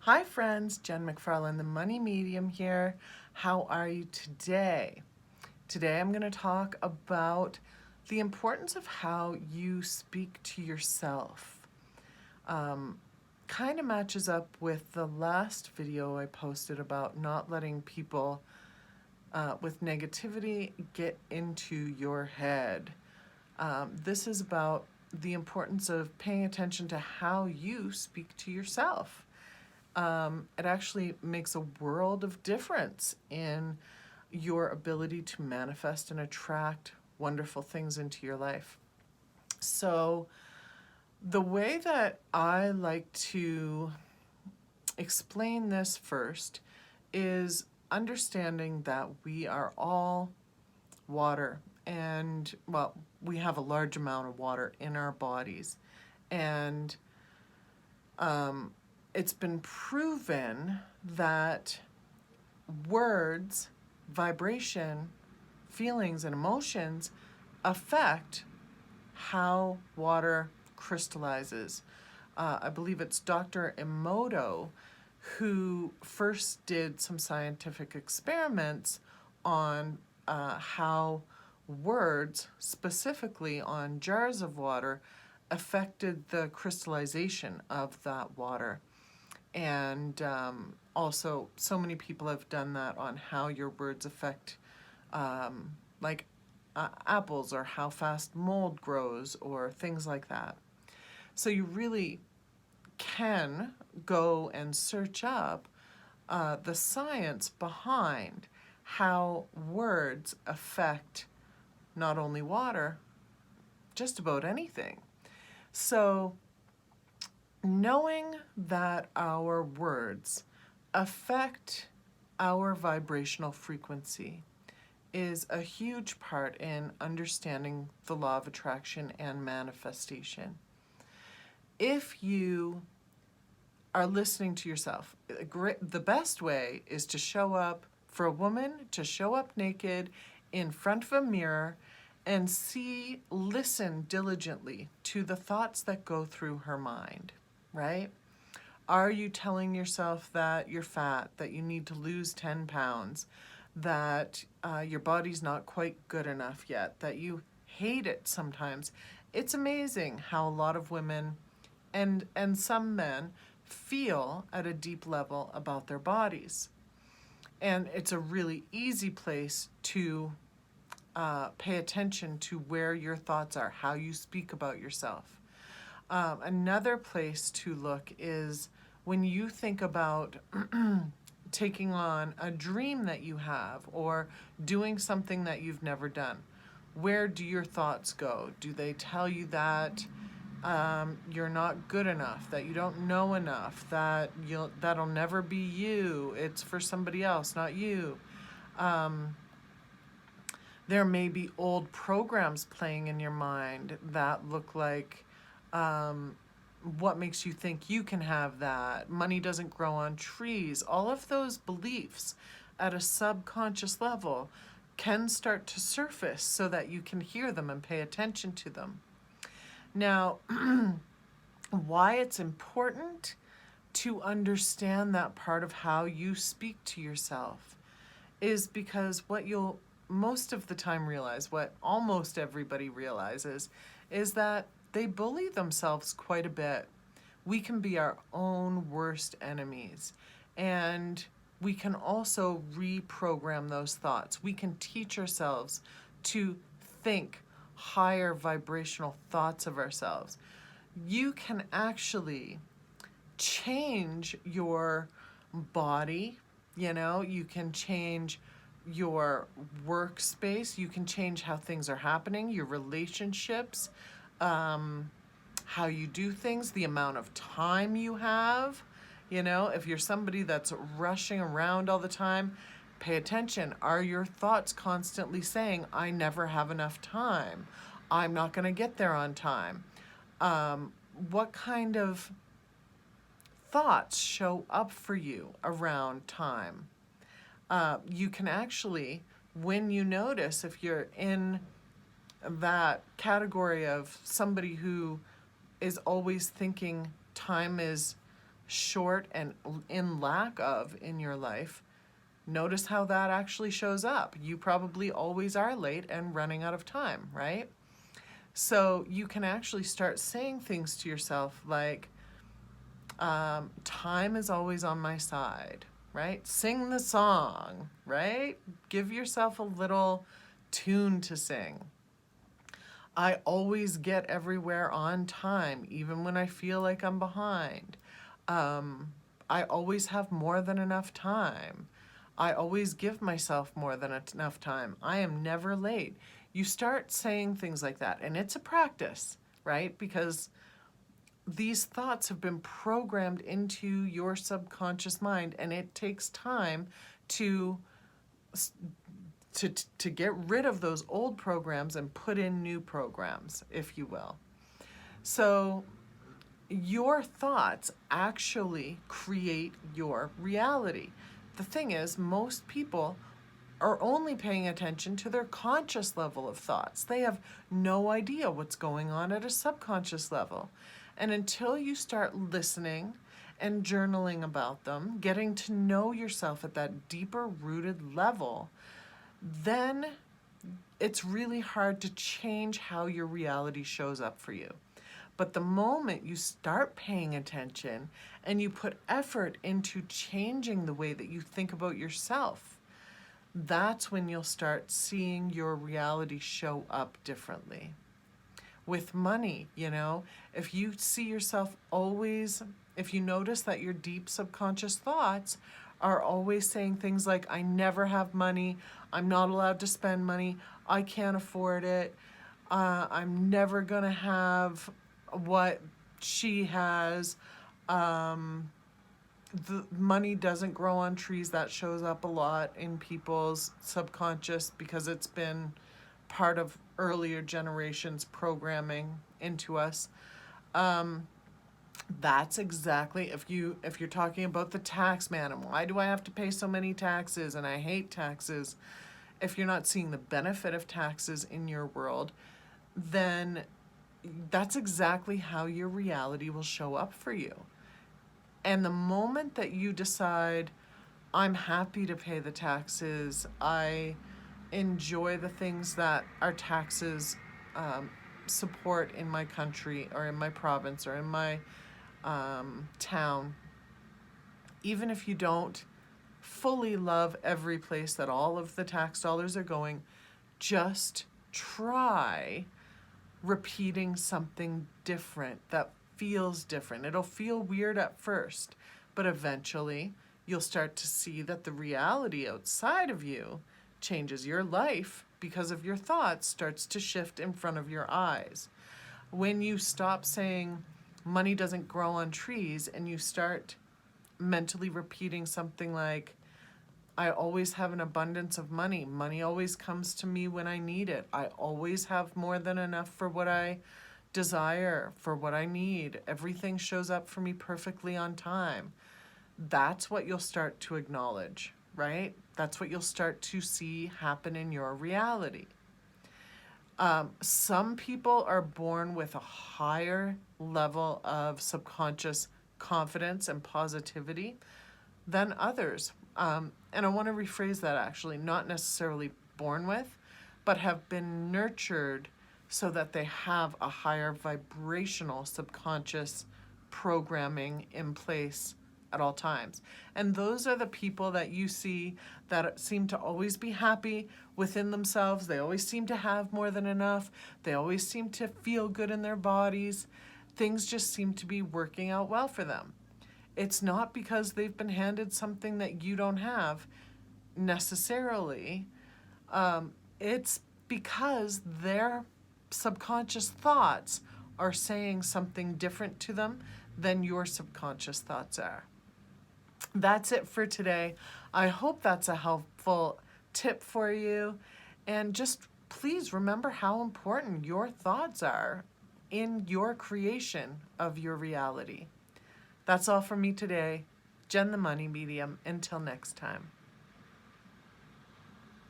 Hi friends, Jen McFarlane, the Money Medium here. How are you today? Today I'm going to talk about the importance of how you speak to yourself. Kind of matches up with the last video I posted about not letting people with negativity get into your head. This is about the importance of paying attention to how you speak to yourself. It actually makes a world of difference in your ability to manifest and attract wonderful things into your life. So, the way that I like to explain this first is understanding that we are all water, and well, we have a large amount of water in our bodies, and it's been proven that words, vibration, feelings, and emotions affect how water crystallizes. I believe it's Dr. Emoto who first did some scientific experiments on how words, specifically on jars of water, affected the crystallization of that water. And also, so many people have done that on how your words affect, like apples, or how fast mold grows, or things like that. So you really can go and search up the science behind how words affect not only water, just about anything. So knowing that our words affect our vibrational frequency is a huge part in understanding the law of attraction and manifestation. If you are listening to yourself, the best way is to show up, for a woman to show up naked in front of a mirror and listen diligently to the thoughts that go through her mind, right? Are you telling yourself that you're fat, that you need to lose 10 pounds, that your body's not quite good enough yet, that you hate it sometimes? It's amazing how a lot of women and some men feel at a deep level about their bodies. And it's a really easy place to pay attention to where your thoughts are, how you speak about yourself. Another place to look is when you think about taking on a dream that you have or doing something that you've never done. Where do your thoughts go? Do they tell you that you're not good enough, that you don't know enough, that that'll never be you, it's for somebody else, not you? There may be old programs playing in your mind that look like, what makes you think you can have that? Money doesn't grow on trees. All of those beliefs at a subconscious level can start to surface so that you can hear them and pay attention to them. Now, why it's important to understand that part of how you speak to yourself is because what you'll most of the time realize, what almost everybody realizes, is that they bully themselves quite a bit. We can be our own worst enemies, and we can also reprogram those thoughts. We can teach ourselves to think higher vibrational thoughts of ourselves. You can actually change your body, you can change your workspace, you can change how things are happening, your relationships, how you do things, the amount of time you have. If you're somebody that's rushing around all the time, pay attention. Are your thoughts constantly saying, I never have enough time, I'm not going to get there on time? What kind of thoughts show up for you around time? You can actually, when you notice if you're in that category of somebody who is always thinking time is short and in lack of in your life, notice how that actually shows up. You probably always are late and running out of time, right? So you can actually start saying things to yourself like, time is always on my side, right? Sing the song, right? Give yourself a little tune to sing. I always get everywhere on time, even when I feel like I'm behind. I always have more than enough time. I always give myself more than enough time. I am never late. You start saying things like that, and it's a practice, right? Because these thoughts have been programmed into your subconscious mind, and it takes time to to get rid of those old programs and put in new programs, if you will. So your thoughts actually create your reality. The thing is, most people are only paying attention to their conscious level of thoughts. They have no idea what's going on at a subconscious level. And until you start listening and journaling about them, getting to know yourself at that deeper rooted level, then it's really hard to change how your reality shows up for you. But the moment you start paying attention and you put effort into changing the way that you think about yourself, that's when you'll start seeing your reality show up differently. With money, if you see yourself always, if you notice that your deep subconscious thoughts are always saying things like, I never have money, I'm not allowed to spend money, I can't afford it, I'm never gonna have what she has, the money doesn't grow on trees. That shows up a lot in people's subconscious because it's been part of earlier generations programming into us. That's exactly, if you're talking about the tax man and why do I have to pay so many taxes and I hate taxes, if you're not seeing the benefit of taxes in your world, then that's exactly how your reality will show up for you. And the moment that you decide, I'm happy to pay the taxes, I enjoy the things that our taxes support in my country or in my province or in my town, even if you don't fully love every place that all of the tax dollars are going, just try repeating something different that feels different. It'll feel weird at first, but eventually you'll start to see that the reality outside of you changes. Your life, because of your thoughts, starts to shift in front of your eyes. When you stop saying money doesn't grow on trees and you start mentally repeating something like, I always have an abundance of money. Money always comes to me when I need it. I always have more than enough for what I desire, for what I need. Everything shows up for me perfectly on time. That's what you'll start to acknowledge, right? That's what you'll start to see happen in your reality. Some people are born with a higher level of subconscious confidence and positivity than others. And I want to rephrase that actually, not necessarily born with, but have been nurtured so that they have a higher vibrational subconscious programming in place at all times. And those are the people that you see that seem to always be happy within themselves. They always seem to have more than enough. They always seem to feel good in their bodies. Things just seem to be working out well for them. It's not because they've been handed something that you don't have necessarily. It's because their subconscious thoughts are saying something different to them than your subconscious thoughts are. That's it for today. I hope that's a helpful tip for you. And just please remember how important your thoughts are in your creation of your reality. That's all for me today. Jen the Money Medium. Until next time.